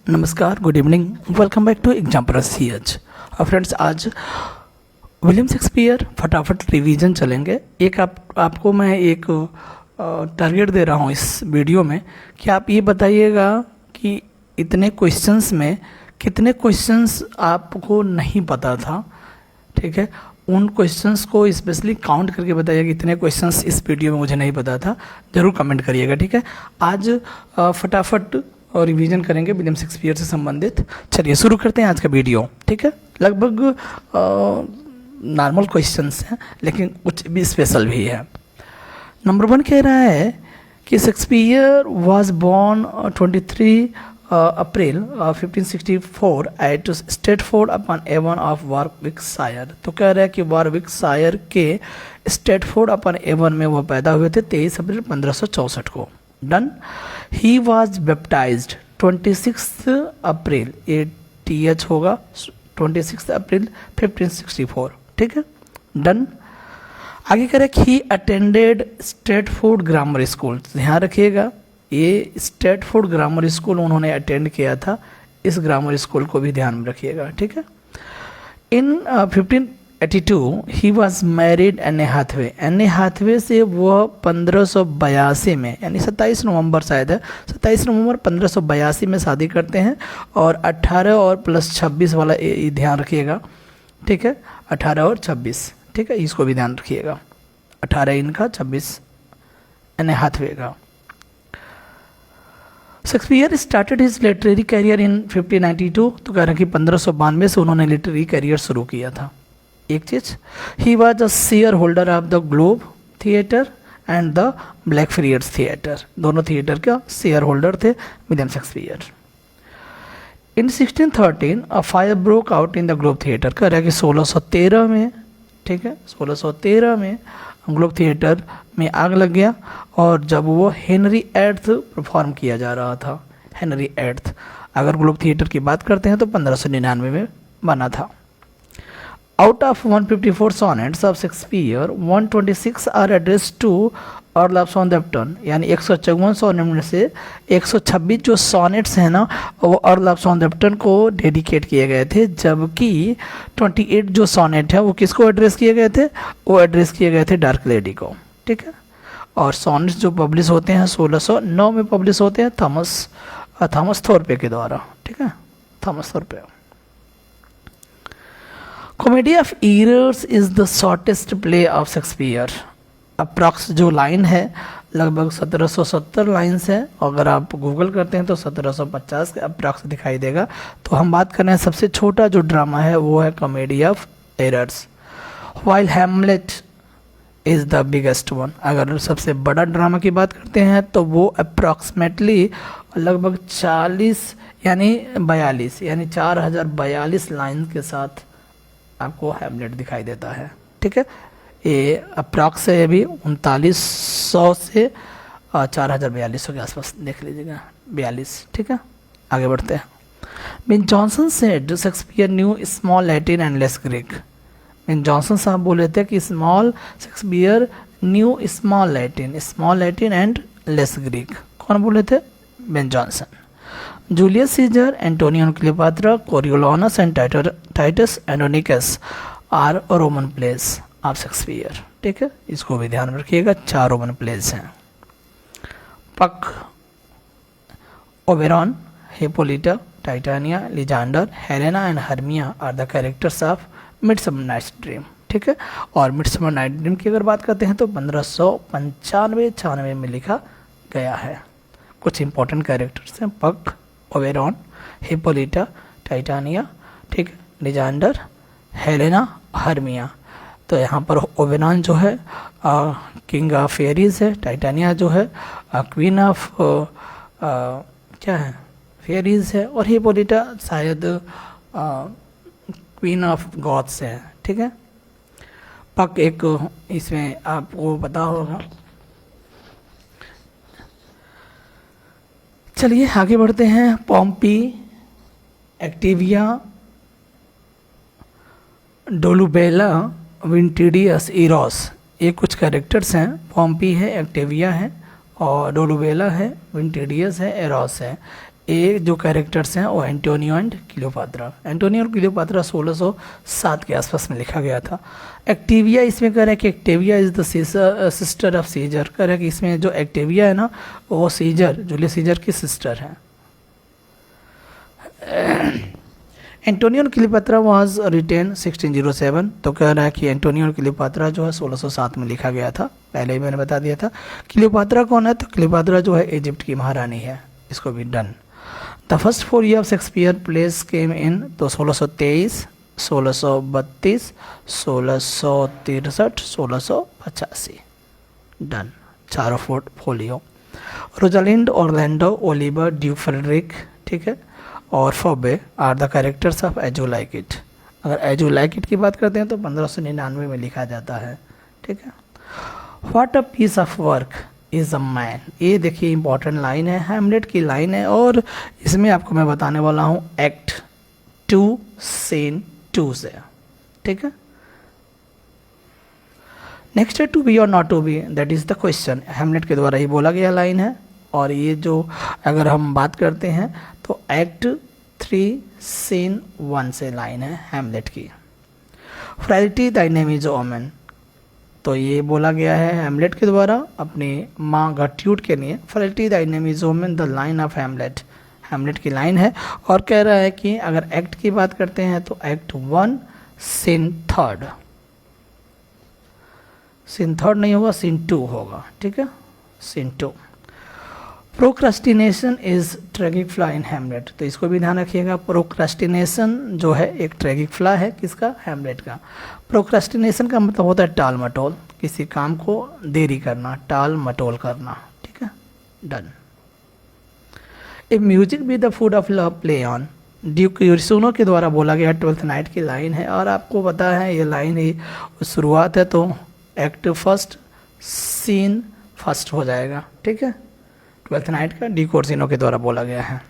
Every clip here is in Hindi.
नमस्कार, good evening, welcome back to example CH। और फ्रेंड्स, आज विलियम शेक्सपियर फटाफट रिवीजन चलेंगे। एक आपको मैं एक टारगेट दे रहा हूँ इस वीडियो में कि आप ये बताइएगा कि इतने क्वेश्चंस में कितने क्वेश्चंस आपको नहीं पता था। ठीक है, उन क्वेश्चंस को स्पेशली काउंट करके बताइएगा कि इतने क्वेश्चंस इस वीडियो में मुझे नहीं पता था, ज़रूर कमेंट करिएगा। ठीक है, आज फटाफट और रिवीजन करेंगे विलियम शेक्सपियर से संबंधित। चलिए शुरू करते हैं आज का वीडियो। ठीक है, लगभग नॉर्मल क्वेश्चंस हैं लेकिन कुछ भी स्पेशल भी है। नंबर 1 कह रहा है कि Shakespeare was born 23 April 1564 at Stratford upon Avon of Warwickshire. तो कह रहा है कि वारविकशायर के स्टेटफोर्ड अपॉन एवन में वो पैदा हुए थे 23 अप्रैल 1564 को। डन। ही वॉज बैप्टाइज्ड 26 अप्रैल, ये TH होगा, 26 अप्रैल 1564। ठीक है, डन। आगे करें कि he attended Stafford grammar school. ध्यान रखिएगा, ये स्टेटफोर्ड ग्रामर स्कूल उन्होंने अटेंड किया था, इस ग्रामर स्कूल को भी ध्यान में रखिएगा। ठीक है, इन 1582 ही वॉज मैरिड एने हाथवे। एने हाथवे से वह 1582 में, यानी 27 नवंबर शायद है, 27 नवंबर 1582 में शादी करते हैं। और 18 और प्लस 26 वाला ध्यान रखिएगा। ठीक है, 18 और 26, ठीक है, इसको भी ध्यान रखिएगा। 18 इनका, 26 एने हाथवे का। Shakespeare started his literary career in 1592। तो कह रहे हैं कि 1592 से उन्होंने लिटरेरी करियर शुरू किया था। एक चीज, he was a shareholder of the Globe theatre and the Blackfriars theatre. दोनों थिएटर का शेयर होल्डर थे William Shakespeare. In 1613 a fire broke out in the Globe theatre. कह रहा है कि 1613 में, ठीक है, 1613 में ग्लोब थिएटर में आग लग गया। और जब वो हेनरी एट्थ परफॉर्म किया जा रहा था, हेनरी एट्थ, अगर ग्लोब थिएटर की बात करते हैं तो 1599 में बना था। Out of 154 sonnets of Shakespeare, 126 are addressed to Earl of Southampton। यानी 154 सोनेट में से 126 जो सॉनेट्स हैं ना, वो अर्ल ऑफ साउथहैम्पटन को डेडिकेट किए गए थे। जबकि 28 जो सॉनेट है वो किसको एड्रेस किए गए थे? वो एड्रेस किए गए थे डार्क लेडी को। ठीक है, और सॉनेट्स जो पब्लिश होते हैं 1609 में पब्लिश होते हैं थॉमस थॉर्पे के द्वारा। ठीक है, Thomas Thorpe. Comedy of errors is the shortest play of Shakespeare. Approx जो लाइन है लगभग 1770 लाइन्स है। अगर आप गूगल करते हैं तो 1750 के अप्रॉक्स दिखाई देगा। तो हम बात कर रहे हैं सबसे छोटा जो ड्रामा है वो है comedy of errors, while Hamlet is the biggest one. अगर सबसे बड़ा ड्रामा की बात करते हैं तो वो अप्रॉक्सीमेटली लगभग 40 यानी 42 यानी 4042 लाइन के साथ आपको हैमलेट दिखाई देता है। ठीक है, ये अप्रॉक्स है, अभी 3900 से 4042 के आसपास देख लीजिएगा, 42। ठीक है, आगे बढ़ते हैं। Ben Jonson said Shakespeare knew small Latin and less Greek. Ben Jonson साहब बोले थे कि Shakespeare knew small Latin and less Greek. कौन बोले थे? Ben Jonson. Julius Caesar, Antonio Cleopatra, Coriolanus and Titus Andronicus are Roman plays of Shakespeare. ठीक है, इसको भी ध्यान में रखिएगा, 4 रोमन प्लेस हैं। Puck, Oberon, Hippolyta, Titania, Lysander, Helena and Hermia are the characters of Midsummer Night's Dream. ठीक है, और मिडसमर नाइट ड्रीम की अगर बात करते हैं तो 1595-96 में लिखा गया है। कुछ इंपॉर्टेंट कैरेक्टर्स हैं, पक, ओबेरॉन, हिपोलिटा, टाइटानिया, ठीक है, लिजांडर, हेलेना, हर्मिया। तो यहाँ पर ओबेरॉन जो है किंग ऑफ फेरीज है, टाइटानिया जो है क्वीन ऑफ क्या है, फेरीज है, और हिपोलिटा शायद क्वीन ऑफ गॉड्स है। ठीक है, पक एक इसमें आपको पता होगा। चलिए आगे बढ़ते हैं। पॉम्पी, एक्टिविया, डोलुबेला, विंटिडियस, इरोस, ये कुछ कैरेक्टर्स हैं। पॉम्पी है, एक्टिविया है, और डोलुबेला है, विंटिडियस है, एरोस है। ए जो कैरेक्टर्स हैं वो एंटोनियो एंड क्लियोपात्रा। एंटोनियो और क्लियोपात्रा 1607 के आसपास में लिखा गया था। एक्टिविया इसमें कह रहा है कि Octavia is the sister of Caesar. कह रहा है कि इसमें जो एक्टिविया है ना वो सीजर, जूलियस सीजर की सिस्टर है। एंटोनियो और क्लियोपात्रा वाज रिटेन 1607। तो कह रहा है कि एंटोनियो और क्लियोपात्रा जो है 1607 में लिखा गया था, पहले ही मैंने बता दिया था। क्लियोपात्रा कौन है? तो क्लियोपात्रा जो है इजिप्ट की महारानी है। इसको भी done. The first 4 year of Shakespeare plays came in, तो 1623, 1632, 1663, 1685 डन, चारों folio. Rosalind, Orlando, Oliver, Duke Frederick, ठीक है, और Phoebe are the characters of As You Like It. अगर एज यू लाइक इट की बात करते हैं तो 1599 में लिखा जाता है, ठीक है। What a piece of work is a man. ये देखिए इंपॉर्टेंट लाइन है, हैमलेट की लाइन है, और इसमें आपको मैं बताने वाला हूँ एक्ट 2 सीन 2 से, ठीक है। नेक्स्ट है टू बी और not to be, that is the question. Hamlet के द्वारा ही बोला गया लाइन है। और ये जो अगर हम बात करते हैं तो एक्ट 3 सीन 1 से लाइन है हैमलेट की। फ्रैलिटी दाई नेम इज ओमेन, तो ये बोला गया है हैमलेट के द्वारा अपनी माँ गर्ट्यूड के लिए। Frailty thy name is woman the line of Hamlet, Hamlet की लाइन है। और कह रहा है कि अगर एक्ट की बात करते हैं तो एक्ट 1 सीन 3, सीन 3 नहीं होगा, सीन 2 होगा, ठीक है, scene 2। Procrastination is tragic flaw in Hamlet, तो इसको भी ध्यान रखिएगा। प्रोक्रास्टिनेशन जो है एक ट्रैगिक फ्ला है, किसका? हैमलेट का। प्रोक्रास्टिनेशन का मतलब होता है टाल मटोल, किसी काम को देरी करना, टाल मटोल करना, ठीक है, done. If music be the food of love play on, Duke Orsino के द्वारा बोला गया 12th नाइट की लाइन है। और आपको पता है ये लाइन ही शुरुआत है, तो एक्ट 1 सीन 1 हो जाएगा, ठीक है। 12th नाइट का डी कोर्सिनो के द्वारा बोला गया है।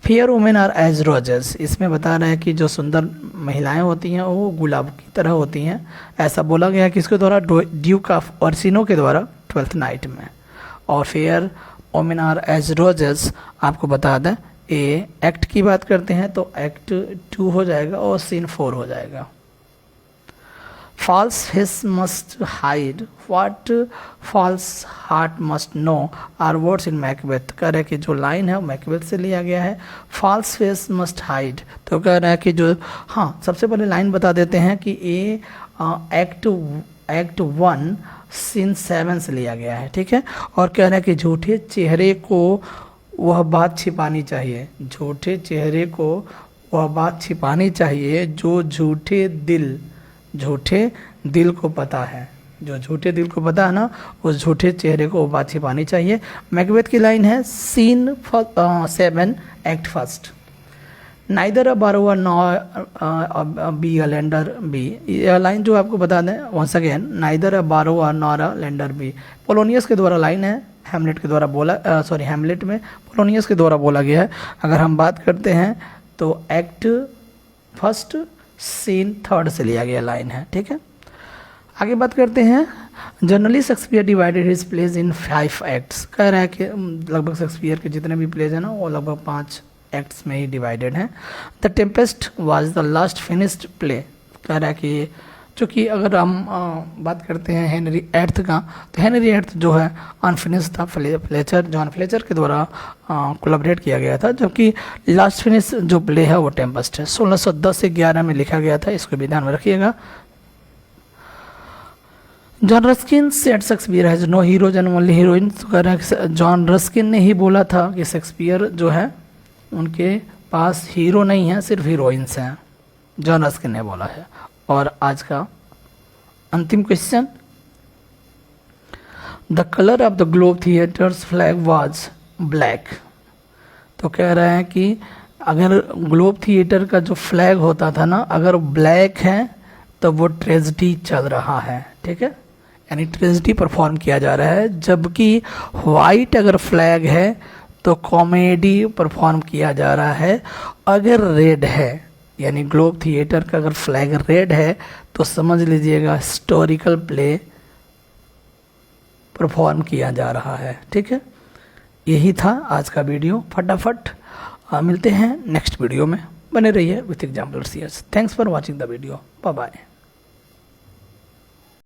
Fair women are as roses, इसमें बता रहे हैं कि जो सुंदर महिलाएं होती हैं वो गुलाब की तरह होती हैं, ऐसा बोला गया है किसके द्वारा? ड्यूक ऑफ ओर्सिनो के द्वारा 12th नाइट में। और fair women are as roses आपको बता दें ए एक्ट की बात करते हैं तो एक्ट 2 हो जाएगा और सीन 4 हो जाएगा। False face must hide what false heart must know are words in Macbeth। कह रहा है कि जो लाइन है वो मैकबेथ से लिया गया है। False face must hide, तो कह रहा है कि जो, हाँ सबसे पहले लाइन बता देते हैं कि ये एक्ट 1 सीन 7 से लिया गया है, ठीक है। और कह रहा है कि झूठे चेहरे को वह बात छिपानी चाहिए, झूठे चेहरे को वह बात छिपानी चाहिए जो झूठे दिल को पता है, जो झूठे दिल को पता है ना, उस झूठे चेहरे को वो बात छिपानी चाहिए। मैकबेथ की लाइन है scene 7 act 1। Neither a borrower nor be a lender be, यह लाइन जो आपको बता दें once again, neither a borrower nor a lender be Polonius के द्वारा लाइन है, हैमलेट के द्वारा बोला हैमलेट में पोलोनियस के द्वारा बोला गया है। अगर हम बात करते हैं तो एक्ट 1 सीन 3 से लिया गया लाइन है, ठीक है। आगे बात करते हैं। Generally Shakespeare divided his plays in 5 acts, कह रहा है कि लगभग शेक्सपियर के जितने भी प्लेज हैं ना वो लगभग 5 एक्ट्स में ही डिवाइडेड हैं। The Tempest was the last finished play, कह रहा है कि चूँकि अगर हम बात करते हैं हेनरी एट्थ का, तो हेनरी एट्थ जो है अनफिनिश था। फ्लेचर, जॉन फ्लेचर के द्वारा कोलैबोरेट किया गया था, जबकि लास्ट फिनिश जो प्ले है वो टेम्पेस्ट है। 1610 से 11 में लिखा गया था, इसको भी ध्यान में रखिएगा। John Ruskin said Shakespeare has no heroes and only heroine, कह रहे हैं जॉन रस्किन ने ही बोला था कि शेक्सपियर जो है उनके पास हीरो नहीं है, सिर्फ हीरोइंस हैं, जॉन रस्किन ने बोला है। और आज का अंतिम question, the colour of the globe theatres flag was black, तो कह रहे हैं कि अगर ग्लोब थिएटर का जो फ्लैग होता था ना, अगर ब्लैक है तो वो ट्रेजेडी चल रहा है, ठीक है, यानी ट्रेजेडी परफॉर्म किया जा रहा है। जबकि वाइट अगर फ्लैग है तो कॉमेडी परफॉर्म किया जा रहा है। अगर रेड है, यानी ग्लोब थिएटर का अगर फ्लैग रेड है तो समझ लीजिएगा हिस्टोरिकल प्ले परफॉर्म किया जा रहा है, ठीक है। यही था आज का वीडियो। फटाफट मिलते हैं नेक्स्ट वीडियो में। बने रहिए with example CS. Thanks for watching the video. Bye bye.